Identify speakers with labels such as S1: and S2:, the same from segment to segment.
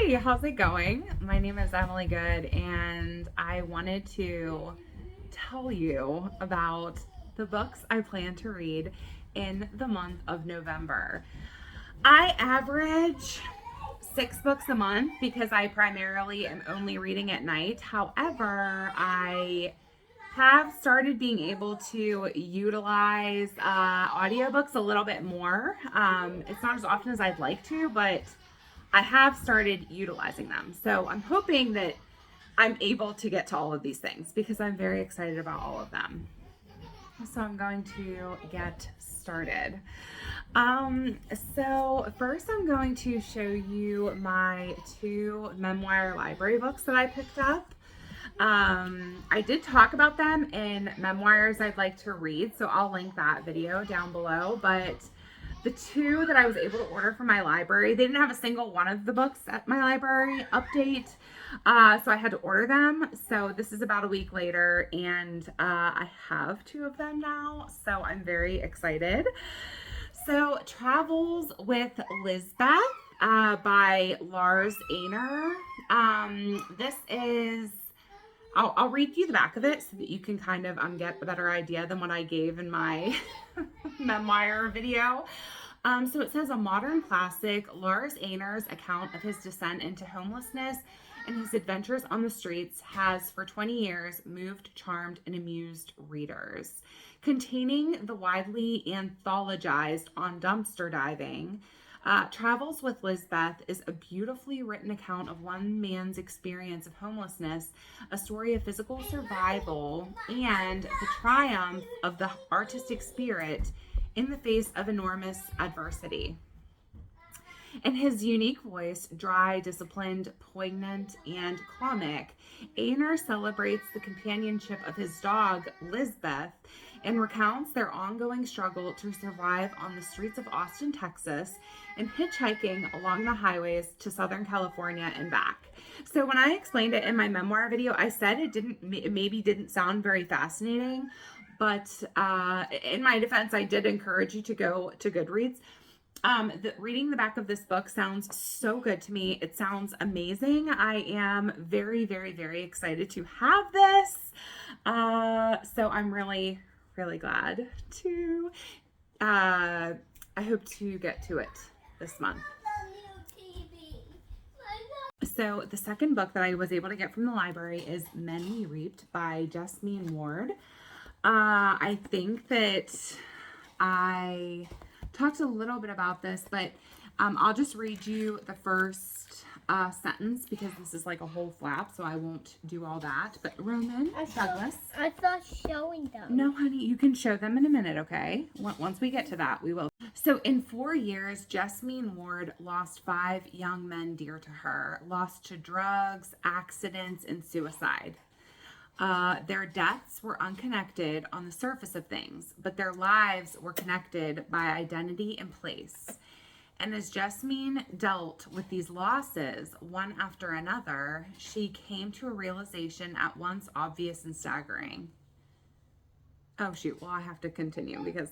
S1: Hi, how's it going? My name is Emily Good, and I wanted to tell you about the books I plan to read in the month of November. I average 6 books a month because I primarily am only reading at night. However, I have started being able to utilize audiobooks a little bit more. It's not as often as I'd like to, but I have started utilizing them. So I'm hoping that I'm able to get to all of these things because I'm very excited about all of them. So I'm going to get started. So first I'm going to show you my 2 memoir library books that I picked up. I did talk about them in Memoirs I'd Like to Read, so I'll link that video down below, but the 2 that I was able to order from my library, they didn't have a single one of the books at my library update, so I had to order them. So this is about a week later, and I have 2 of them now, so I'm very excited. So Travels with Lzbth by Lars This is, I'll read you the back of it so that you can kind of get a better idea than what I gave in my memoir video. So it says, a modern classic, Lars account of his descent into homelessness and his adventures on the streets has for 20 years moved, charmed, and amused readers. Containing the widely anthologized on dumpster diving, Travels with Lzbth is a beautifully written account of one man's experience of homelessness, a story of physical survival, and the triumph of the artistic spirit in the face of enormous adversity. In his unique voice, dry, disciplined, poignant, and comic, Aner celebrates the companionship of his dog, Lzbth, and recounts their ongoing struggle to survive on the streets of Austin, Texas, and hitchhiking along the highways to Southern California and back. So when I explained it in my memoir video, I said it maybe didn't sound very fascinating, but in my defense, I did encourage you to go to Goodreads. Reading the back of this book sounds so good to me. It sounds amazing. I am very, very, very excited to have this. So I'm really, really glad to, I hope to get to it this month. So the second book that I was able to get from the library is Men We Reaped by Jesmine Ward. I think that I talked a little bit about this, but I'll just read you the first sentence because this is like a whole flap, so I won't do all that. But Roman Douglas.
S2: I thought showing them.
S1: No, honey, you can show them in a minute, okay? Once we get to that, we will. So in 4 years, Jesmine Ward lost 5 young men dear to her, lost to drugs, accidents, and suicide. Their deaths were unconnected on the surface of things, but their lives were connected by identity and place. And as Jesmine dealt with these losses one after another, she came to a realization at once obvious and staggering. Oh shoot, well I have to continue because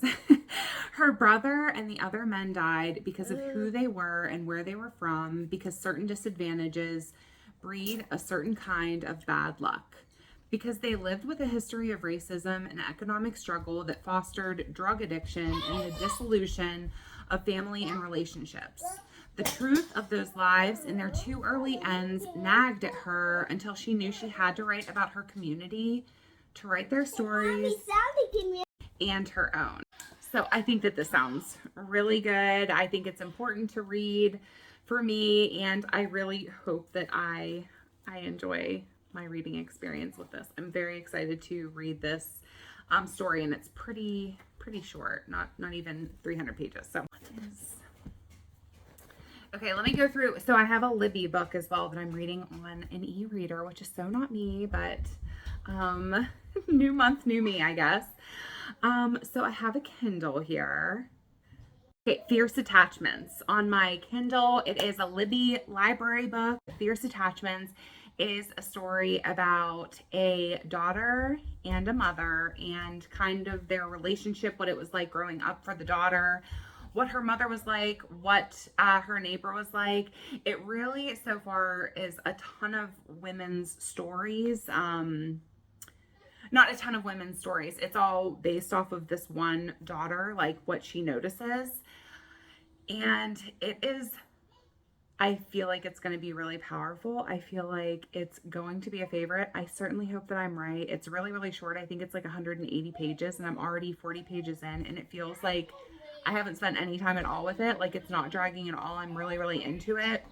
S1: her brother and the other men died because of who they were and where they were from, because certain disadvantages breed a certain kind of bad luck. Because they lived with a history of racism and economic struggle that fostered drug addiction and the dissolution of family and relationships. The truth of those lives and their too early ends nagged at her until she knew she had to write about her community, to write their stories, and her own. So I think that this sounds really good. I think it's important to read for me, and I really hope that I enjoy my reading experience with this. I'm very excited to read this story, and it's pretty short, not even 300 pages. So okay, let me go through. So I have a Libby book as well that I'm reading on an e-reader, which is so not me, but new month, new me, I guess. So I have a Kindle here. Okay, Fierce Attachments. On my Kindle, it is a Libby library book. Fierce Attachments is a story about a daughter and a mother and kind of their relationship, what it was like growing up for the daughter, what her mother was like, what her neighbor was like. It really, so far, is a ton of women's stories. Not a ton of women's stories. It's all based off of this one daughter, like what she notices. And it is, I feel like it's going to be really powerful. I feel like it's going to be a favorite. I certainly hope that I'm right. It's really, really short. I think it's like 180 pages and I'm already 40 pages in, and it feels like I haven't spent any time at all with it. Like, it's not dragging at all. I'm really, really into it.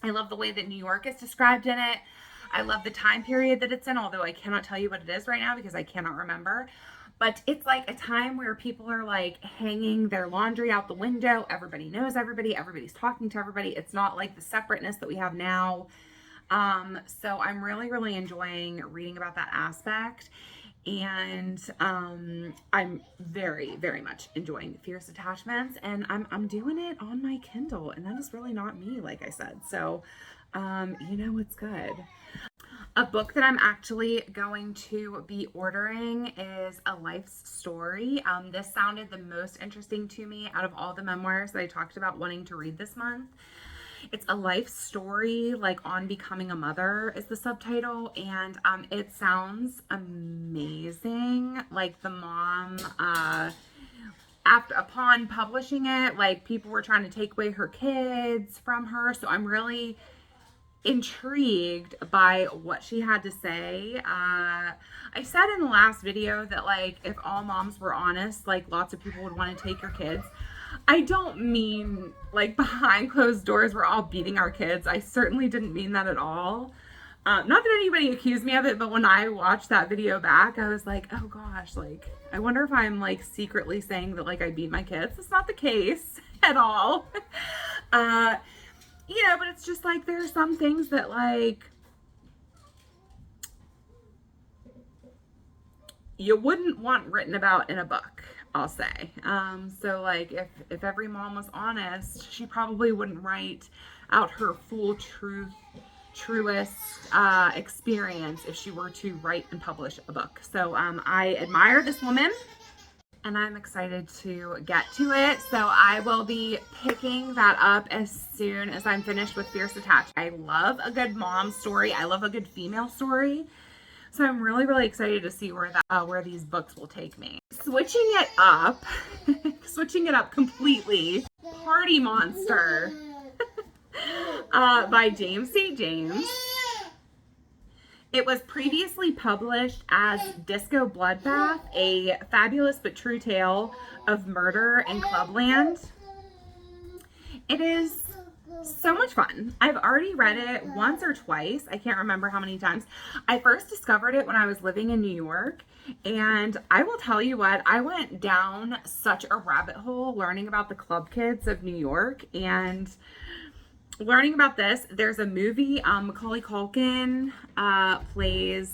S1: I love the way that New York is described in it. I love the time period that it's in, although I cannot tell you what it is right now because I cannot remember. But it's like a time where people are like hanging their laundry out the window. Everybody knows everybody. Everybody's talking to everybody. It's not like the separateness that we have now. So I'm really, really enjoying reading about that aspect. And I'm very, very much enjoying Fierce Attachments. And I'm doing it on my Kindle. And that is really not me, like I said. So, you know, it's good. A book that I'm actually going to be ordering is A Life's Story. This sounded the most interesting to me out of all the memoirs that I talked about wanting to read this month. It's A Life's Story, like on becoming a mother is the subtitle, and it sounds amazing. Like the mom, upon publishing it, like people were trying to take away her kids from her. So I'm really intrigued by what she had to say. I said in the last video that like if all moms were honest, like lots of people would want to take your kids. I don't mean like behind closed doors we're all beating our kids. I certainly didn't mean that at all. Not that anybody accused me of it, but when I watched that video back, I was like, oh gosh, like I wonder if I'm like secretly saying that like I beat my kids. That's not the case at all. You know, but it's just like there are some things that like you wouldn't want written about in a book, I'll say. So like if every mom was honest, she probably wouldn't write out her full truest experience if she were to write and publish a book. So I admire this woman. And I'm excited to get to it. So I will be picking that up as soon as I'm finished with Fierce Attached. I love a good mom story. I love a good female story. So I'm really, really excited to see where these books will take me. Switching it up completely. Party Monster by James St. James. It was previously published as Disco Bloodbath, a fabulous but true tale of murder in Clubland. It is so much fun. I've already read it once or twice. I can't remember how many times. I first discovered it when I was living in New York. And I will tell you what, I went down such a rabbit hole learning about the club kids of New York. And learning about this, there's a movie, Macaulay Culkin plays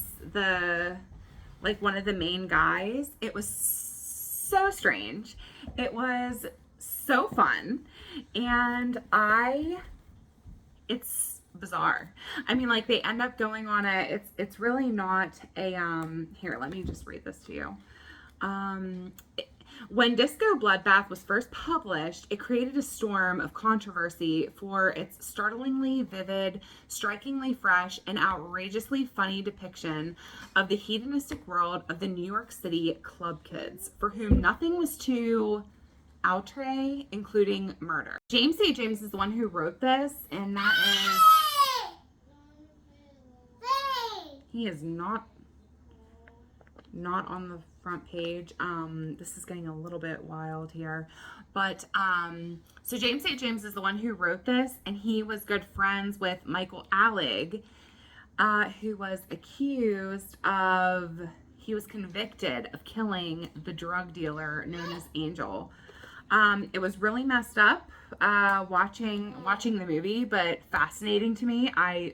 S1: one of the main guys. It was so strange. It was so fun. And it's bizarre. I mean, like they end up going on it's really not a, here, let me just read this to you. When Disco Bloodbath was first published, it created a storm of controversy for its startlingly vivid, strikingly fresh, and outrageously funny depiction of the hedonistic world of the New York City club kids, for whom nothing was too outre, including murder. James St. James is the one who wrote this, and that is... He is not on the front page. This is getting a little bit wild here, but so James St. James is the one who wrote this, and he was good friends with Michael Allig, who was convicted of killing the drug dealer known as Angel. It was really messed up watching the movie, but fascinating to me. I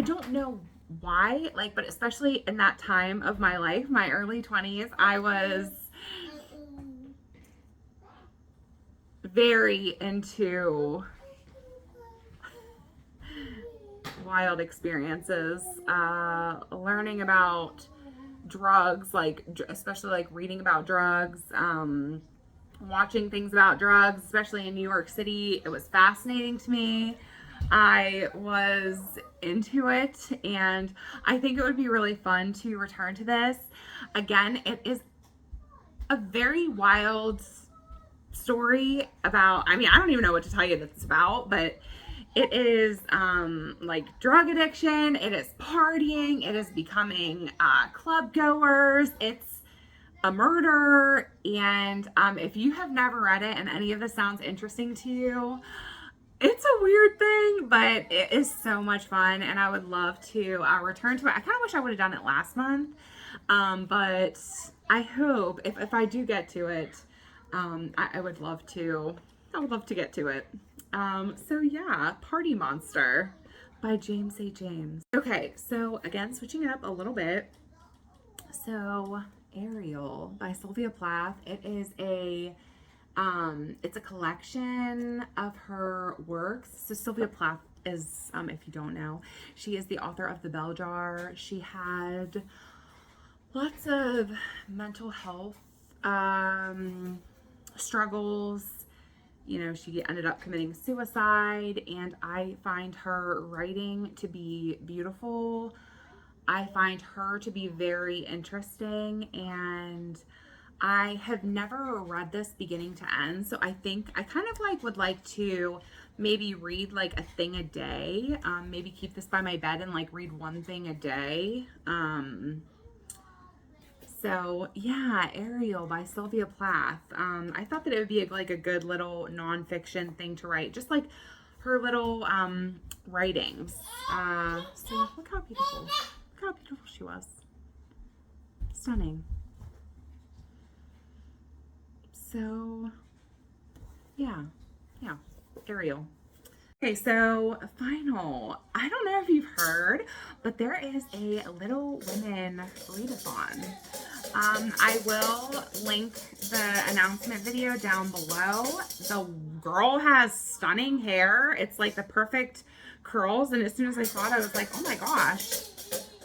S1: don't know why, like, but especially in that time of my life, my early 20s, I was very into wild experiences, learning about drugs, like especially like reading about drugs, watching things about drugs, especially in New York City. It was fascinating to me. I was into it, and I think it would be really fun to return to this. Again, it is a very wild story about, I mean, I don't even know what to tell you that it's about, but it is like drug addiction, it is partying, it is becoming club goers, it's a murder, and if you have never read it and any of this sounds interesting to you, it's a weird thing, but it is so much fun, and I would love to return to it. I kind of wish I would have done it last month, but I hope if I do get to it, I would love to. I would love to get to it. So yeah, Party Monster by James A. James. Okay, so again, switching it up a little bit. So Ariel by Sylvia Plath. It is it's a collection of her works. So Sylvia Plath is, if you don't know, she is the author of The Bell Jar. She had lots of mental health struggles. You know, she ended up committing suicide, and I find her writing to be beautiful. I find her to be very interesting, and I have never read this beginning to end, so I think I kind of like would like to maybe read like a thing a day, maybe keep this by my bed and like read one thing a day. So yeah, Ariel by Sylvia Plath. I thought that it would be like a good little nonfiction thing to write, just like her little writings. So look how beautiful. Look how beautiful she was. Stunning. So yeah, Ariel. Okay, so final. I don't know if you've heard, but there is a Little Women Readathon. I will link the announcement video down below. The girl has stunning hair. It's like the perfect curls, and as soon as I saw it, I was like, oh my gosh,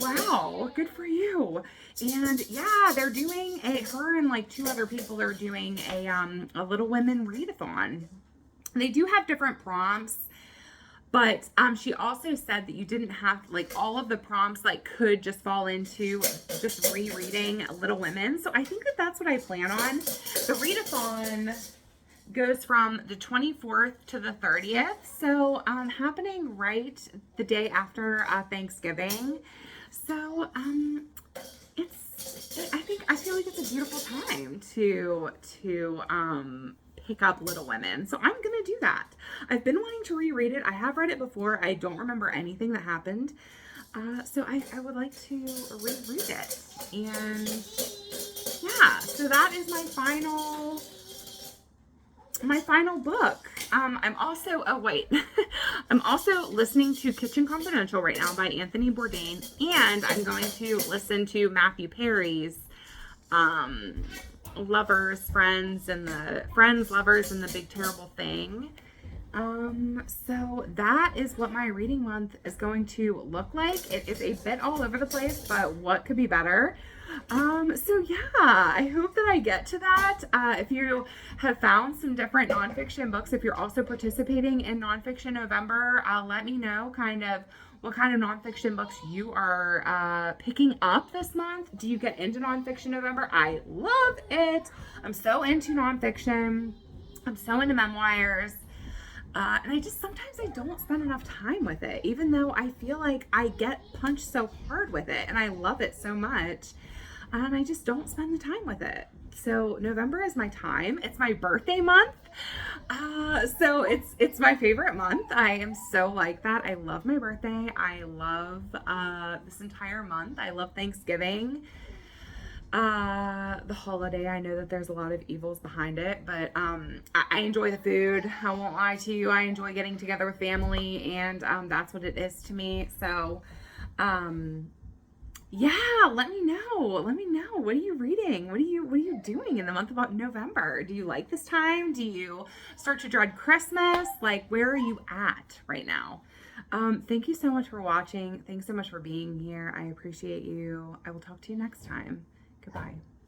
S1: wow, good for you. And yeah, they're doing her and like two other people are doing a Little Women Readathon. They do have different prompts, but she also said that you didn't have, like, all of the prompts like could just fall into just rereading Little Women. So I think that that's what I plan on. The readathon goes from the 24th to the 30th. So happening right the day after Thanksgiving. So I feel like it's a beautiful time to pick up Little Women. So I'm gonna do that. I've been wanting to reread it. I have read it before. I don't remember anything that happened. So I would like to reread it. And yeah, so that is my final book. I'm also, I'm also listening to Kitchen Confidential right now by Anthony Bourdain, and I'm going to listen to Matthew Perry's Lovers, Friends, and Lovers, and the Big Terrible Thing. So that is what my reading month is going to look like. It is a bit all over the place, but what could be better? So yeah, I hope that I get to that. If you have found some different nonfiction books, if you're also participating in Nonfiction November, let me know kind of what kind of nonfiction books you are picking up this month. Do you get into Nonfiction November? I love it. I'm so into nonfiction. I'm so into memoirs. And sometimes I don't spend enough time with it, even though I feel like I get punched so hard with it and I love it so much. And I just don't spend the time with it. So November is my time. It's my birthday month. So it's my favorite month. I am so like that. I love my birthday. I love this entire month. I love Thanksgiving. The holiday. I know that there's a lot of evils behind it, but I enjoy the food. I won't lie to you. I enjoy getting together with family, and that's what it is to me. So yeah, let me know. What are you reading? What are you doing in the month of November? Do you like this time? Do you start to dread Christmas? Like, where are you at right now? Thank you so much for watching. Thanks so much for being here. I appreciate you. I will talk to you next time. Goodbye.